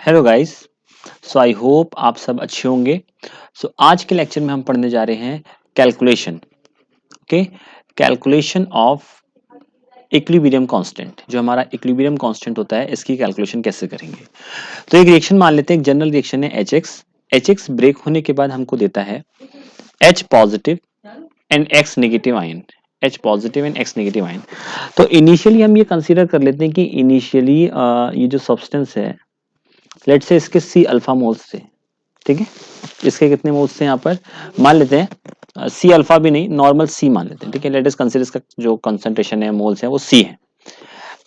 Hello guys. So I hope आप सब अच्छे होंगे। आज के लेक्चर में हम पढ़ने जा रहे हैं calculation. Okay, calculation of equilibrium constant. जो हमारा इक्विलिब्रियम कांस्टेंट होता है इसकी कैलकुलेशन कैसे करेंगे। तो एक रिएक्शन मान लेते हैं, एक जनरल रिएक्शन है एच एक्स ब्रेक होने के बाद हमको देता है H positive and x negative ion. H positive and x negative ion. तो इनिशियली हम ये कंसीडर कर लेते हैं कि इनिशियली ये जो सब्सटेंस है, लेट्स से इसके सी अल्फा मोल्स थे। ठीक है, इसके कितने मोल्स थे यहाँ पर मान लेते हैं, सी अल्फा भी नहीं, नॉर्मल सी मान लेते हैं। ठीक है, लेट अस कंसीडर इसका जो कंसंट्रेशन है, मोल्स है, वो सी है।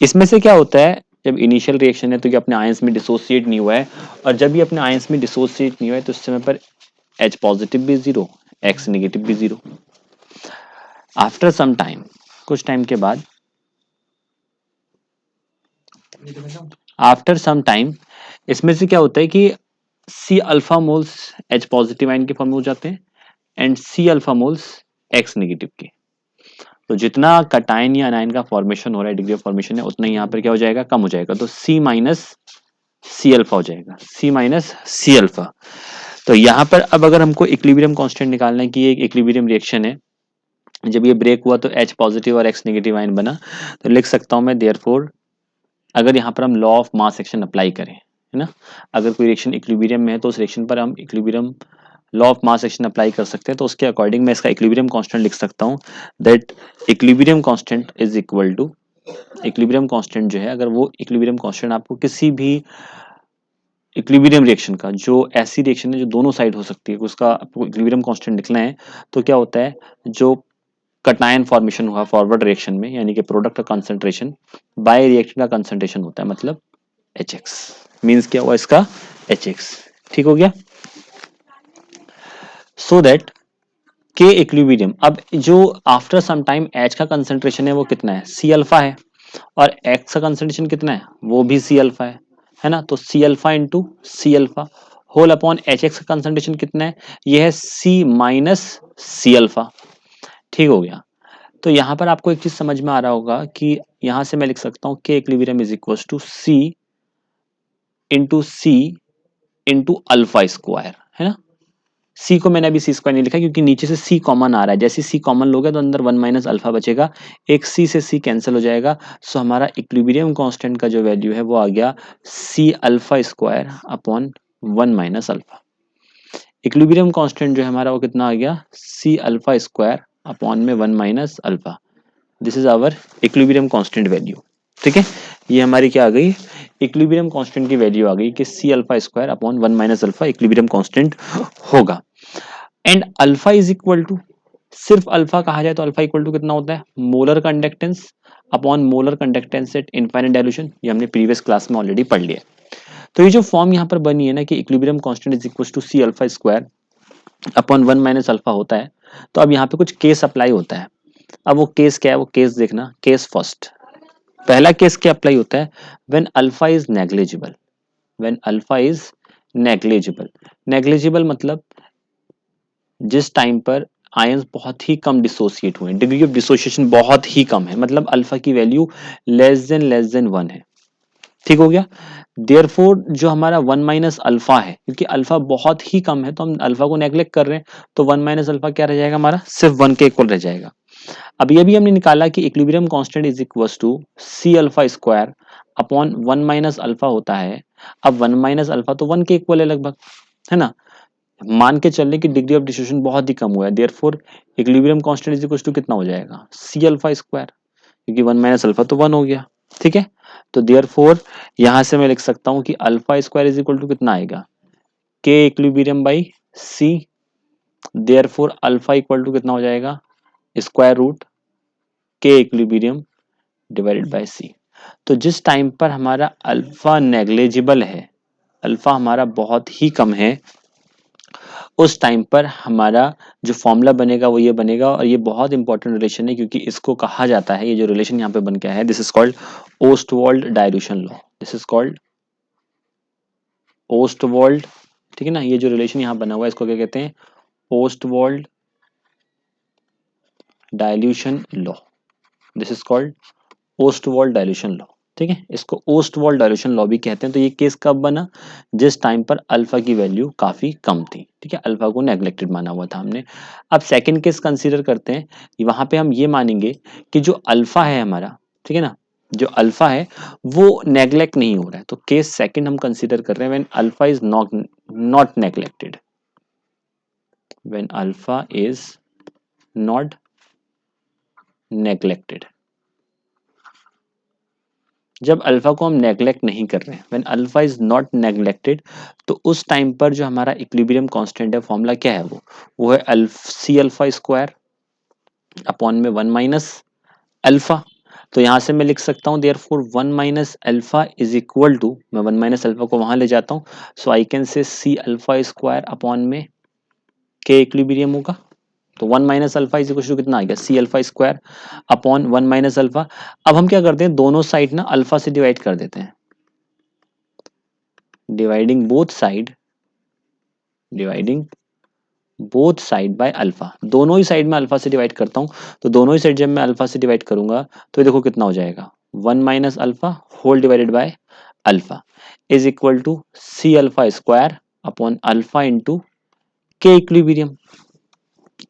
इसमें से क्या होता है, जब इनिशियल रिएक्शन है तो ये अपने आयंस में डिसोसिएट नहीं हुआ है, और जब ये अपने आयंस में डिसोसिएट नहीं हुआ है तो उस समय पर एच पॉजिटिव भी जीरो, एक्स नेगेटिव भी जीरो। आफ्टर सम टाइम, कुछ टाइम के बाद, आफ्टर सम टाइम इसमें से क्या होता है कि C alpha moles H positive ion के फॉर्म में हो जाते हैं and C alpha moles X negative के। तो जितना कटायन या अनायन का फॉर्मेशन हो रहा है, डिग्री ऑफ फॉर्मेशन है, उतना यहाँ पर क्या हो जाएगा, कम हो जाएगा। तो सी माइनस सी अल्फा हो जाएगा, सी माइनस सी अल्फा। तो यहाँ पर अब अगर हमको इक्विलिब्रियम कांस्टेंट निकालना है कि ये एक इक्विलिब्रियम रिएक्शन है, जब ये ब्रेक हुआ तो एच पॉजिटिव और एक्स नेगेटिव आयन बना, तो लिख सकता हूं मैं देयरफॉर, अगर यहाँ पर हम law of mass action apply करें, है ना, अगर कोई रिएक्शन इक्विलिब्रियम में है तो उस रिएक्शन पर हम equilibrium law of mass action apply कर सकते हैं। तो उसके अकॉर्डिंग मैं इसका इक्विलिब्रियम कांस्टेंट लिख सकता हूँ that equilibrium constant is equal to, equilibrium constant जो है, अगर वो इक्विलिब्रियम कांस्टेंट आपको किसी भी इक्विलिब्रियम रिएक्शन का, जो ऐसी रिएक्शन है जो दोनों साइड हो सकती है, उसका आपको इक्विलिब्रियम कांस्टेंट लिखना है, तो क्या होता है, जो कटायन फॉर्मेशन हुआ फॉरवर्ड रिएक्शन में, यानी कि प्रोडक्ट का कंसंट्रेशन बाय रिएक्शन का कंसंट्रेशन होता है, मतलब एच एक्स। मीन्स क्या हुआ इसका, एच एक्स। ठीक हो गया। सो दैट के इक्विलिब्रियम, अब जो आफ्टर सम टाइम एच का कंसंट्रेशन है वो कितना है, सी अल्फा है, और एक्स का कंसंट्रेशन कितना है, वो भी सी अल्फा है ना। तो C alpha into C alpha whole upon H X का कंसंट्रेशन कितना है, ये है सी माइनस सी अल्फा। ठीक हो गया। तो यहाँ पर आपको एक चीज समझ में आ रहा होगा कि यहाँ से मैं लिख सकता हूँ K equilibrium is equal to C into alpha square, है ना। सी को मैंने अभी सी स्क्वायर नहीं लिखा क्योंकि नीचे से सी कॉमन आ रहा है, जैसे सी कॉमन लोगे तो अंदर वन माइनस अल्फा बचेगा, एक सी से सी कैंसिल हो जाएगा। सो हमारा इक्विलिब्रियम कांस्टेंट का जो वैल्यू है वो आ गया C alpha square upon one minus alpha. Equilibrium constant जो है हमारा वो कितना आ गया, सी अल्फा स्क्वायर अपॉन में one minus alpha. This is our equilibrium constant value. ठीक है, ये हमारी क्या आ गई, इक्विलिब्रियम कांस्टेंट की वैल्यू आ गई कि C alpha square upon one minus alpha equilibrium constant होगा। And alpha is equal to, सिर्फ अल्फा कहा जाए तो अल्फा इक्वल टू कितना होता है, molar conductance upon molar conductance at infinite dilution. ये हमने प्रीवियस क्लास में ऑलरेडी पढ़ लिया। तो ये जो फॉर्म यहाँ पर बनी है ना कि equilibrium constant is equal to C alpha square upon one minus alpha होता है, तो अब यहाँ पे कुछ केस अप्लाई होता है। अब वो केस क्या है, वो केस देखना, केस फर्स्ट। पहला केस क्या अप्लाई होता है, when alpha is negligible. When alpha is negligible, negligible मतलब जिस टाइम पर आयंस बहुत ही कम डिसोसिएट हुए, डिग्री ऑफ डिसोसिएशन बहुत ही कम है, मतलब अल्फा की वैल्यू लेस देन वन है। ठीक हो गया। देयरफॉर जो हमारा वन माइनस अल्फा है, क्योंकि अल्फा बहुत ही कम है तो हम अल्फा को नेग्लेक्ट कर रहे हैं, तो वन माइनस अल्फा क्या रह जाएगा, हमारा सिर्फ वन के इक्वल रह जाएगा। अब ये भी हमने निकाला कि equilibrium constant is equal to C alpha square upon one minus alpha होता है। अब वन माइनस अल्फा तो वन के इक्वल है लगभग, है ना। मान के चलने की डिग्री ऑफ डिस्ट्रीब्यूशन बहुत ही कम हुआ है, therefore equilibrium constant is equal to कितना हो जाएगा, सी अल्फा स्क्वायर, क्योंकि वन माइनस अल्फा तो वन हो गया। ठीक है, तो देयरफॉर यहां से मैं लिख सकता हूं कि alpha square is equal to कितना आएगा, K equilibrium by C. Therefore alpha equal to कितना हो जाएगा, square root K equilibrium divided by C. तो जिस टाइम पर हमारा अल्फा नेग्लिजिबल है, अल्फा हमारा बहुत ही कम है, उस टाइम पर हमारा जो फॉर्मूला बनेगा वो ये बनेगा। और ये बहुत इंपॉर्टेंट रिलेशन है क्योंकि इसको कहा जाता है, ये जो रिलेशन यहाँ पे बन के आया है, this is called Ostwald dilution law. This is called Ostwald. ठीक है ना, ये जो रिलेशन यहाँ बना हुआ है इसको क्या कहते हैं, Ostwald dilution law. This is called Ostwald dilution law. ठीक है, इसको ओस्टवॉल्ड डायल्यूशन लॉ भी कहते हैं। तो ये केस कब बना, जिस टाइम पर अल्फा की वैल्यू काफी कम थी। ठीक है, अल्फा को नेग्लेक्टेड माना हुआ था हमने। अब सेकंड केस कंसीडर करते हैं, वहां पे हम ये मानेंगे कि जो अल्फा है हमारा, ठीक है ना, जो अल्फा है वो नेग्लेक्ट नहीं हो रहा है। तो केस सेकंड हम कंसीडर कर रहे हैं when alpha is not neglected, when alpha is not neglected. जब अल्फा को हम नेग्लेक्ट नहीं कर रहे हैं, when alpha is not neglected, तो उस टाइम पर जो हमारा इक्विलिब्रियम कांस्टेंट है, फॉर्मूला क्या है, वो है सी अल्फा स्क्वायर अपॉन में 1 - अल्फा। तो यहां से मैं लिख सकता हूं therefore 1 - alpha is equal to, मैं 1 - अल्फा को वहां ले जाता हूं, सो आई कैन से सी अल्फा स्क्वायर अपॉन में के इक्विलिब्रियम होगा। तो 1 - अल्फा इज इक्वल टू कितना आ गया, C alpha square upon 1 - alpha. अब हम क्या करते हैं, दोनों साइड ना अल्फा से डिवाइड कर देते हैं, dividing both side, dividing both side by alpha. दोनों ही साइड में अल्फा से डिवाइड करता हूं, तो दोनों ही साइड जब मैं अल्फा से डिवाइड करूंगा तो ये देखो कितना हो जाएगा, 1 - alpha whole divided by alpha is equal to C alpha square upon alpha into K equilibrium.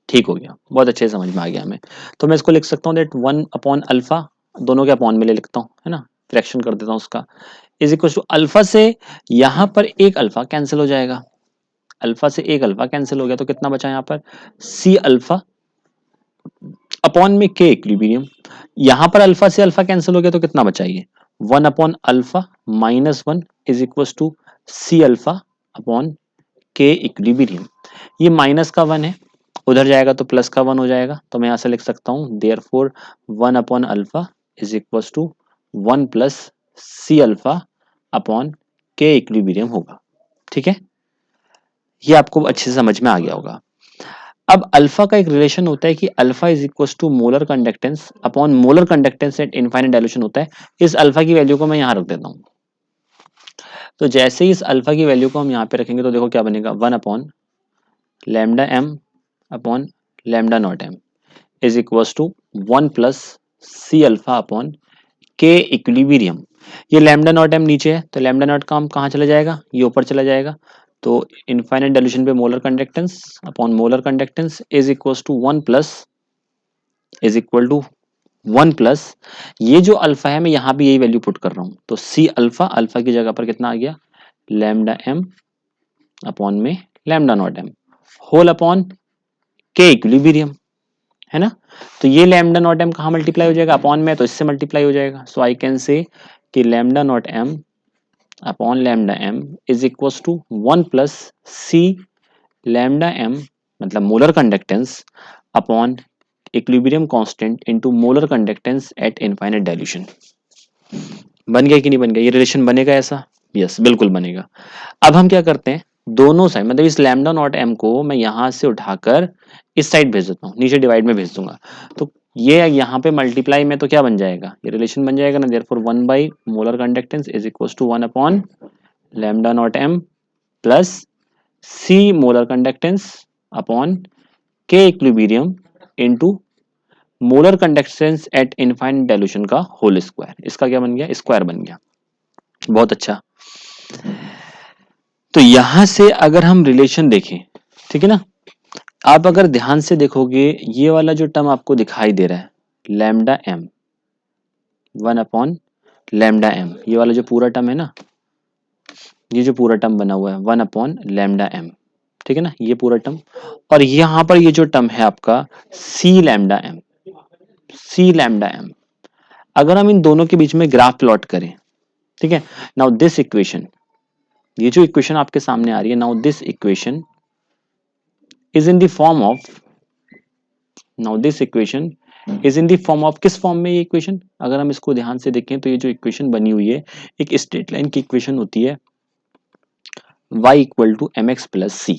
ठीक हो गया, बहुत अच्छे से समझ में आ गया हमें। तो मैं इसको लिख सकता हूँ दैट 1/अल्फा, दोनों के अपॉन में ले लिखता हूँ, है ना, फ्रैक्शन कर देता हूँ उसका, इज इक्वल टू अल्फा से यहां पर एक अल्फा कैंसिल हो जाएगा, अल्फा से एक अल्फा कैंसिल हो गया, तो कितना बचा यहाँ पर, सी अल्फा अपॉन में के इक्विलिब्रियम। यहां पर अल्फा से अल्फा कैंसिल हो गया, तो कितना बचा ये, 1/अल्फा -1 is equal to C alpha upon के इक्विलिब्रियम। ये माइनस का 1 है, उधर जाएगा तो प्लस का 1 हो जाएगा, तो मैं यहां से लिख सकता हूं देयरफॉर 1/अल्फा is equal to 1 plus C alpha upon के इक्विलिब्रियम होगा। ठीक है, ये आपको अच्छे से समझ में आ गया होगा। अब अल्फा का एक रिलेशन होता है कि alpha is equal to molar conductance upon molar conductance at infinite dilution होता है। इस अल्फा की वैल्यू को मैं यहां रख देता हूं, तो जैसे ही इस अल्फा की वैल्यू को हम यहां पे रखेंगे तो देखो क्या बनेगा, 1/λm upon lambda naught M is equal to 1 plus C alpha upon के इक्विलिब्रियम। ये लैम्डा नॉट एम नीचे है, तो लैम्डा नॉट का हम कहाँ चला जाएगा, ये ऊपर चला जाएगा। तो इनफाइनाइट डायल्यूशन पे molar conductance upon molar conductance is equal to 1 plus, is equal to 1 plus, ये जो अल्फा है मैं यहां भी यही वैल्यू पुट कर रहा हूं, तो सी अल्फा, अल्फा की जगह पर कितना आ गया, लैम्डा एम अपॉन में lambda naught M whole upon के इक्विलिब्रियम, है ना। तो ये लैम्डा नॉट एम कहाँ मल्टीप्लाई हो जाएगा, अपॉन में, तो इससे मल्टीप्लाई हो जाएगा। सो आई कैन से कि lambda naught M upon lambda M is equal to 1 plus C lambda M, मतलब molar conductance upon equilibrium constant into molar conductance at infinite dilution. बन गया कि नहीं बन गया, ये रिलेशन बनेगा ऐसा, यस बिल्कुल बनेगा। अब हम क्या करते हैं, दोनों साइड मतलब इस लैम्डा नॉट एम को मैं यहां से उठाकर इस साइड भेज देता हूँ, नीचे डिवाइड में भेज दूंगा, तो ये यहाँ पे मल्टीप्लाई में तो क्या बन जाएगा, ये रिलेशन बन जाएगा ना, therefore 1 by molar conductance is equal to 1 upon lambda naught M plus C molar conductance upon के equilibrium into molar conductance at infinite dilution का होल स्क्वायर। इसका क्या बन गया, स्क्वायर बन गया, बहुत अच्छा। तो यहां से अगर हम रिलेशन देखें, ठीक है ना, आप अगर ध्यान से देखोगे, ये वाला जो टर्म आपको दिखाई दे रहा है lambda M, 1 upon lambda M, ये वाला जो पूरा टर्म है ना, ये जो पूरा टर्म बना हुआ है 1/λm, ठीक है ना, ये पूरा टर्म, और यहां पर ये जो टर्म है आपका सी लैम्डा एम, सी लैम्डा एम, अगर हम इन दोनों के बीच में ग्राफ प्लॉट करें, ठीक है, नाउ दिस इक्वेशन, ये जो इक्वेशन आपके सामने आ रही है, now this equation is in the form of, now this equation is in the form of, किस फॉर्म में ये इक्वेशन, अगर हम इसको ध्यान से देखें तो ये जो इक्वेशन बनी हुई है एक स्ट्रेट लाइन की इक्वेशन होती है, y equal to M X plus C,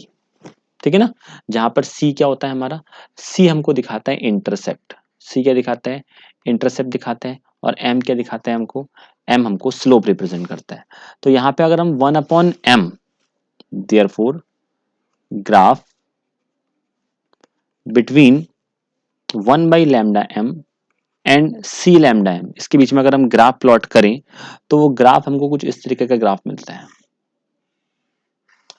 ठीक है ना, जहां पर c क्या होता है हमारा, c हमको दिखाता है इंटरसेप्ट, c क्या दिखाता है, इंटरसेप्ट दिखाता है, और m क्या दिखाता है हमको, m हमको स्लोप रिप्रेजेंट करता है। तो यहाँ पे अगर हम 1/m therefore graph between 1/λm and C lambda M, इसके बीच में अगर हम ग्राफ प्लॉट करें तो वो ग्राफ हमको कुछ इस तरीके का ग्राफ मिलता है।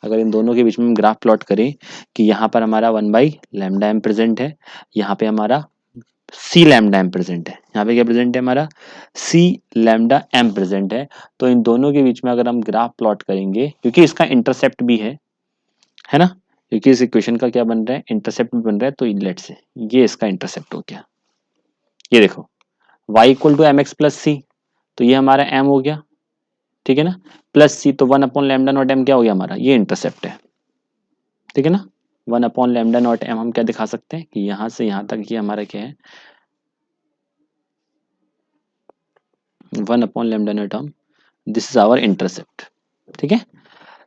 अगर इन दोनों के बीच में हम ग्राफ प्लॉट करें कि यहाँ पर हमारा 1/λ m प्रेजेंट है, यहाँ पे हमारा सी लैम्डा एम प्रेजेंट है, यहाँ पे क्या प्रेजेंट है हमारा सी लैम्डा एम प्रेजेंट है। तो इन दोनों के बीच में अगर हम ग्राफ प्लॉट करेंगे, क्योंकि इसका इंटरसेप्ट भी है ना, क्योंकि इस इक्वेशन का क्या बन रहा है, इंटरसेप्ट भी बन रहा है। तो लेट से ये इसका इंटरसेप्ट हो गया, ये देखो y equal to M X plus C, तो ये हमारा m हो गया, ठीक है ना, प्लस सी, तो 1/λ नॉट m क्या हो गया हमारा, ये इंटरसेप्ट है, ठीक है ना। 1/λ नॉट m हम क्या दिखा सकते हैं कि यहां से यहां तक ये हमारा क्या है, 1/λ naught m, this is our intercept, ठीक है।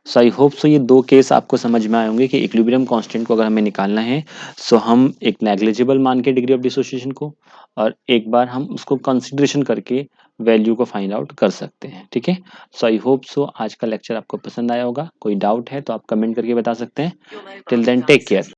सो आई होप सो ये दो केस आपको समझ में आए होंगे कि इक्विलिब्रियम कांस्टेंट को अगर हमें निकालना है सो हम एक नेग्लिजिबल मान के डिग्री ऑफ डिसोसिएशन को, और एक बार हम उसको कंसिडरेशन करके वैल्यू को फाइंड आउट कर सकते हैं, ठीक है। सो आई होप सो आज का लेक्चर आपको पसंद आया होगा। कोई डाउट है तो आप कमेंट करके बता सकते हैं। Till then take care.